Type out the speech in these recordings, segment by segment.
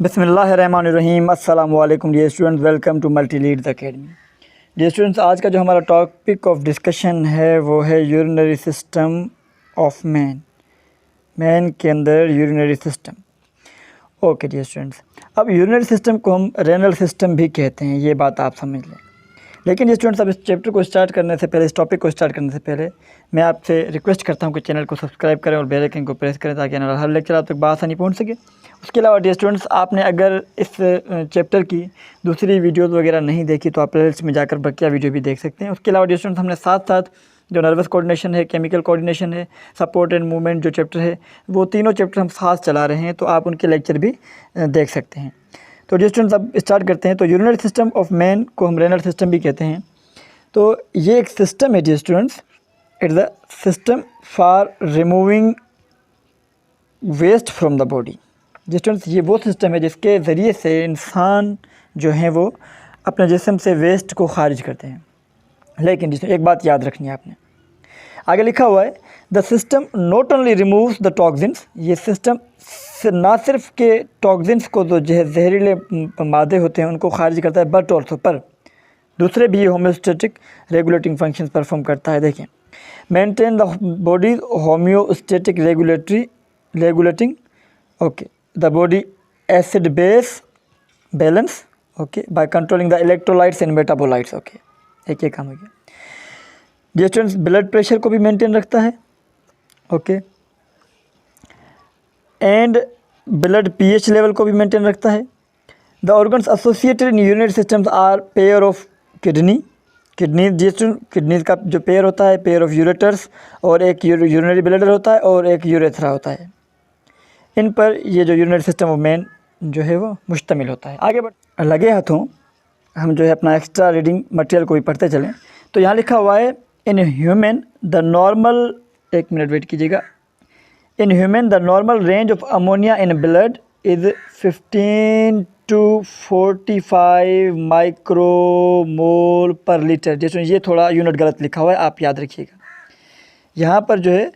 बिस्मिल्लाहिर्रहमानिर्रहीम। अस्सलाम वालेकुम dear students, welcome to multi leads academy. Dear students, आज का जो हमारा टॉपिक ऑफ डिस्कशन है वो है यूरिनरी सिस्टम ऑफ मैन के अंदर urinary system. Okay dear students, अब यूरिनरी सिस्टम को हम रेनल सिस्टम भी कहते हैं, ये बात आप समझ लें। लेकिन डियर स्टूडेंट्स, अब इस चैप्टर को स्टार्ट करने से पहले, इस टॉपिक को स्टार्ट करने से पहले मैं आपसे रिक्वेस्ट करता हूँ कि चैनल को सब्सक्राइब करें और बेल आइकन को प्रेस करें ताकि हर लेक्चर आप तक बासानी पहुँच सके। उसके अलावा डियर स्टूडेंट्स, आपने अगर इस चैप्टर की दूसरी वीडियोस वगैरह नहीं देखी तो आप प्लेलिस्ट में जाकर बकिया वीडियो भी देख सकते हैं। उसके अलावा डियर स्टूडेंट्स, हमने साथ साथ जो नर्वस कोऑर्डिनेशन है, केमिकल कोऑर्डिनेशन है, सपोर्ट एंड मूवमेंट जो चैप्टर है, वो तीनों चैप्टर हम साथ चला रहे हैं, तो आप उनके लेक्चर भी देख सकते हैं। तो डियर स्टूडेंट्स, अब स्टार्ट करते हैं। तो यूरिनरी सिस्टम ऑफ मैन को हम रेनल सिस्टम भी कहते हैं। तो ये एक सिस्टम है dear students, it's the system for removing waste from the body. Dear students, ये वो सिस्टम है जिसके ज़रिए से इंसान जो हैं वो अपने जिस्म से वेस्ट को खारिज करते हैं। लेकिन जिसमें एक बात याद रखनी है आपने, आगे लिखा हुआ है the system not only removes the toxins. ये सिस्टम ना सिर्फ के टॉक्सिन्स को, जो जहरीले मादे होते हैं, उनको खारिज करता है, बट ऑल्सो पर दूसरे भी होम्योस्टेटिक रेगुलेटिंग फंक्शंस परफॉर्म करता है। देखें, maintain the body homeostatic regulating okay the body acid base balance okay by controlling the electrolytes and metabolites. Okay, एक काम हो गया। डियर स्टूडेंट्स, ब्लड प्रेशर को भी मेंटेन रखता है, okay, and blood pH level को भी मेंटेन रखता है। The organs associated in urinary systems are pair of kidneys का जो पेयर होता है, पेयर ऑफ यूरेटर्स, और एक यूरिनरी ब्लैडर होता है और एक यूरेथ्रा होता है। इन पर ये जो यूरिनरी सिस्टम ऑफ मैन जो है वो मुश्तमिल होता है। आगे बढ़ लगे हाथों हम जो है अपना एक्स्ट्रा रीडिंग मटेरियल को भी पढ़ते चलें। तो यहाँ लिखा हुआ है इन ह्यूमन द नॉर्मल, एक मिनट वेट कीजिएगा, in human the normal range of ammonia in blood is 15 to 45 micromole per litre. जैसे ये थोड़ा यूनिट गलत लिखा हुआ है, आप याद रखिएगा। यहाँ पर जो है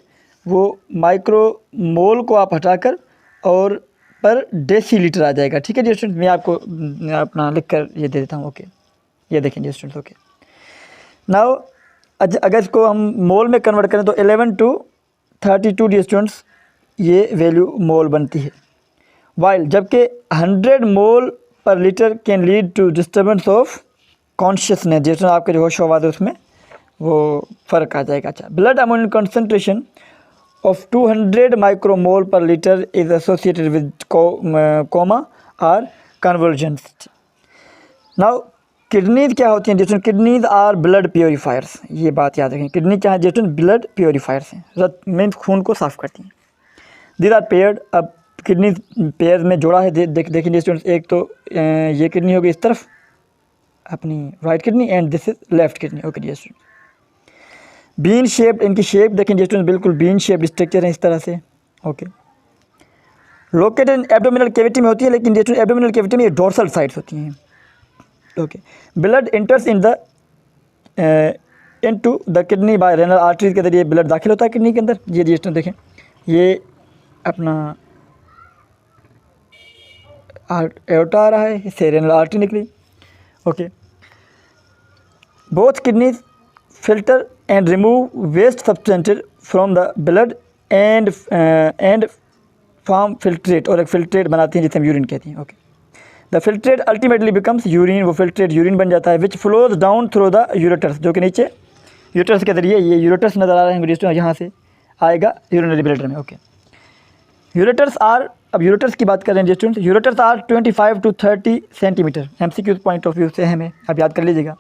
वो माइक्रोमोल को आप हटाकर और पर डेसीलीटर आ जाएगा। ठीक है जी स्टूडेंट, मैं आपको अपना लिख कर ये दे देता हूँ। ओके, ये देखें जी स्टूडेंट्स। ओके, नाउ अगर इसको हम मोल में कन्वर्ट करें तो 11 to 32 डी स्टूडेंट्स ये वैल्यू मोल बनती है। वाइल जबकि 100 मोल पर litre can lead to disturbance of consciousness. जैसे आपके जो होश आवाज़ है उसमें वो फ़र्क आ जाएगा। अच्छा, blood ammonium concentration of 200 micromole per litre is associated with coma और कन्वर्जेंस। नाउ किडनीज क्या होती हैं जिसमें, किडनीज आर ब्लड प्योरीफायर्स। ये बात याद रखें, किडनी क्या है जिसमें ब्लड प्योरीफायर्स हैं, रक्त में खून को साफ़ करती हैं। दीज आर पेयर्ड, अब किडनी पेयर में जोड़ा है। देखिए स्टूडेंट्स, एक तो ये किडनी होगी इस तरफ अपनी right kidney, and this is left kidney. Okay dear student, bean shaped, इनकी शेप देखें स्टूडेंट, बिल्कुल बीन शेप्ड स्ट्रक्चर है इस तरह से। Okay, located in abdominal cavity में होती है, लेकिन स्टूडेंट एब्डोमिनल कैविटी में ये डोर्सल साइड्स होती हैं। Okay, blood enters in the into the kidney by renal arteries के जरिए ब्लड दाखिल होता है किडनी के अंदर। ये स्टूडेंट देखें, ये अपना एओर्टा आ रहा है, इससे रेनल आर्टरी निकली। Okay, both kidneys filter and remove waste substances from the blood and form filtrate, और एक फिल्ट्रेट बनाती हैं जिसे हम यूरिन कहते हैं। Okay, the filtrate ultimately becomes urine, वो फिल्ट्रेट यूरिन बन जाता है, which flows down through the ureters, जो कि नीचे यूरेटर्स के जरिए, ये यूरेटर्स नज़र आ रहे हैं यहाँ से आएगा यूरिनरी ब्लैडर में। ओके, यूरेटर्स आर, अब यूरेटर्स की बात कर रहे हैं students, ureters are 25 to 30 centimetre. MCQ point of view से हमें आप याद कर लीजिएगा,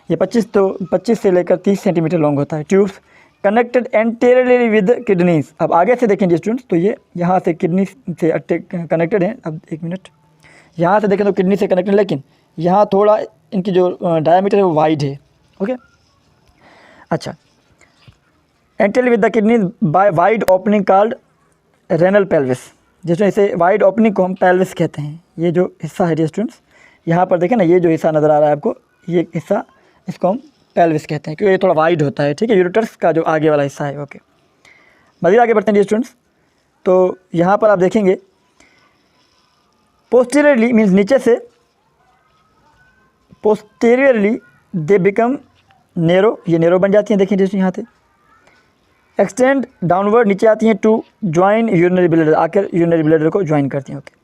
ये 25 से लेकर 30 सेंटीमीटर लॉन्ग होता है। Tubes connected anteriorly with kidneys. अब आगे से देखें स्टूडेंट्स, तो ये यहाँ से किडनी से कनेक्टेड हैं। अब एक मिनट, यहाँ से देखें तो किडनी से कनेक्टेड, लेकिन यहाँ थोड़ा इनकी जो डायमीटर है वो वाइड है। ओके, अच्छा, anterior with the kidneys by wide opening called renal pelvis. जिसमें इसे वाइड ओपनिंग को हम पेल्विस कहते हैं। ये जो हिस्सा है स्टूडेंट्स, यहाँ पर देखें ना, ये जो हिस्सा नज़र आ रहा है आपको, ये हिस्सा, इसको हम पेल्विस कहते हैं क्योंकि ये थोड़ा वाइड होता है। ठीक है, यूरेटर्स का जो आगे वाला हिस्सा है। ओके, मज़ीद आगे बढ़ते हैं स्टूडेंट्स। तो यहाँ पर आप देखेंगे पोस्टीरियरली मीन्स नीचे से, पोस्टीरियरली दे बिकम नेरो, ये नेरो बन जाती हैं, देखिए जैसे यहाँ से। एक्सटेंड डाउनवर्ड, नीचे आती हैं टू ज्वाइन यूरिनरी ब्लैडर, आकर यूरिनरी ब्लैडर को ज्वाइन करती हैं। Okay,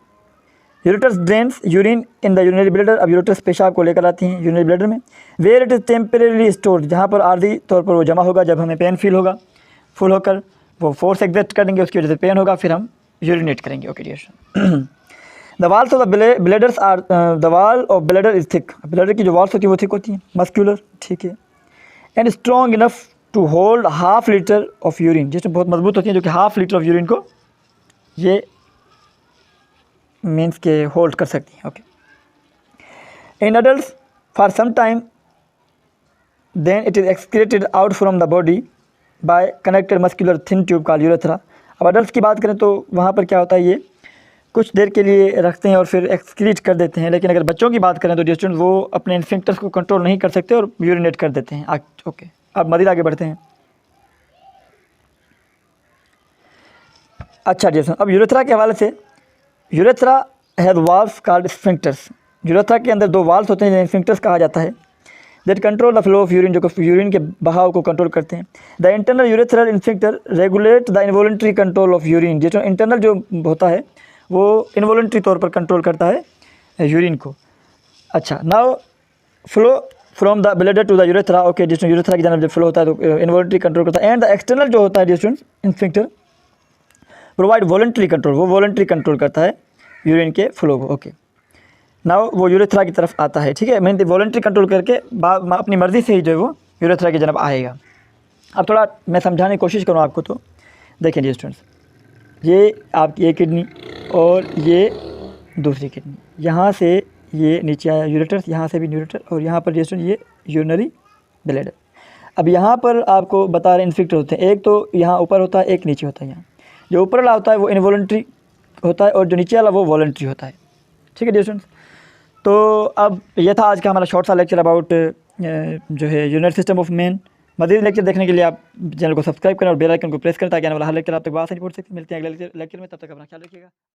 ureters drains urine in the urinary bladder, अब यूरेटर्स पेशाब को लेकर आती हैं यूरिनरी ब्लैडर में। Where it is temporary stored, जहाँ पर आर्धी तौर पर वो जमा होगा, जब हमें पेन फील होगा, फुल होकर वो फोर्स एग्जर्ट करेंगे, उसकी वजह से पेन होगा, फिर हम यूरिनेट करेंगे। Okay dear, the walls of the bladders are, the wall of bladder is thick, bladder की जो वाल्स होती है वो थिक होती हैं, मस्क्यूलर, ठीक है, and strong enough to hold half litre of urine, जिसमें बहुत मजबूत होती हैं, जो कि हाफ लीटर ऑफ यूरिन को ये मीन्स के होल्ड कर सकती हैं। Okay, in adult for some time then it is excreted out from the body by connected muscular thin tube called urethra. अब अडल्ट की बात करें तो वहाँ पर क्या होता है, ये कुछ देर के लिए रखते हैं और फिर एक्सक्रीट कर देते हैं, लेकिन अगर बच्चों की बात करें तो स्टूडेंट वो अपने इन्फेक्टर्स को कंट्रोल नहीं कर सकते और यूरिनेट कर देते हैं। ओके, अब मज़ीद आगे बढ़ते हैं। अच्छा जैसे अब यूरेथ्रा के हवाले से, urethra has valves called sphincters, urethra के अंदर 2 वाल्व्स होते हैं जिन्हें स्फिंक्टर्स कहा जाता है, that control the flow of urine, जो कि यूरिन के बहाव को कंट्रोल करते हैं। The internal urethral sphincter regulate the involuntary control of urine, जो इंटरनल जो होता है वो इनवॉलंटरी तौर पर कंट्रोल करता है यूरिन को। अच्छा, now flow from the bladder to the urethra, okay, जिसमें यूरेथ्रा की जानब जब फ्लो होता है तो इनवॉलंटरी कंट्रोल करता है। एंड द एक्सटर्नल जो होता है distance sphincter provide voluntary control, वो वॉलंटरी कंट्रोल करता है यूरिन के फ्लो को। ओके, नाउ वो यूरेथ्रा की तरफ आता है, ठीक है, मीन वॉलंटरी कंट्रोल करके अपनी मर्ज़ी से ही जो है वो यूरेथ्रा की जानब आएगा। अब थोड़ा मैं समझाने की कोशिश करूँ आपको, तो देखें जी स्टूडेंट्स, ये आपकी एक किडनी और ये दूसरी किडनी, यहाँ से ये नीचे आया यूरेटर्स, यहाँ से भी यूरेटर, और यहाँ पर जो ये यूरिनरी ब्लैडर। अब यहाँ पर आपको बता रहे इन्फेक्टर होते हैं, एक तो यहाँ ऊपर होता है, एक नीचे होता है। यहाँ जो ऊपर वाला होता है वो इनवॉलंटरी होता है और जो नीचे वाला वो वॉलंटरी होता है, ठीक है डियर स्टूडेंट्स। तो अब ये था आज का हमारा शॉर्ट सा लेक्चर अबाउट जो है यूरिनरी सिस्टम ऑफ मैन। मज़ीद लेक्चर देखने के लिए आप चैनल को सब्सक्राइब करें और बेल आइकन को प्रेस करें ताकि आने वाला हर लेक्चर आप तक आसानी पहुंच सके। मिलते हैं अगले लेक्चर में, तब तक अपना ख्याल रखिएगा।